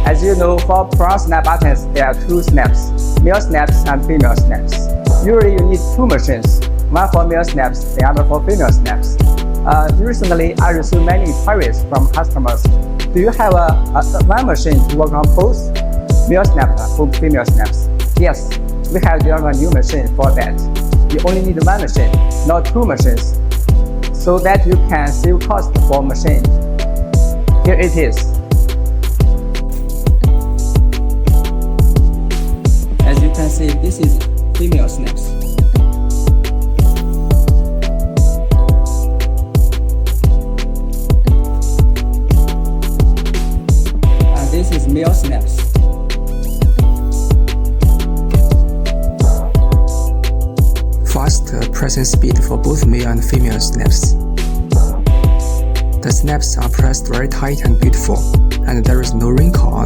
As you know, for front snap buttons, there are two snaps, male snaps and female snaps. Usually you need two machines, one for male snaps, the other for female snaps. Recently, I received many inquiries from customers. Do you have one machine to work on both male snaps and female snaps? Yes, we have developed a new machine for that. You only need one machine, not two machines, so that you can save cost for machine. Here it is. As you can see, this is female snaps. And this is male snaps. Fast pressing speed for both male and female snaps. The snaps are pressed very tight and beautiful, and there is no wrinkle on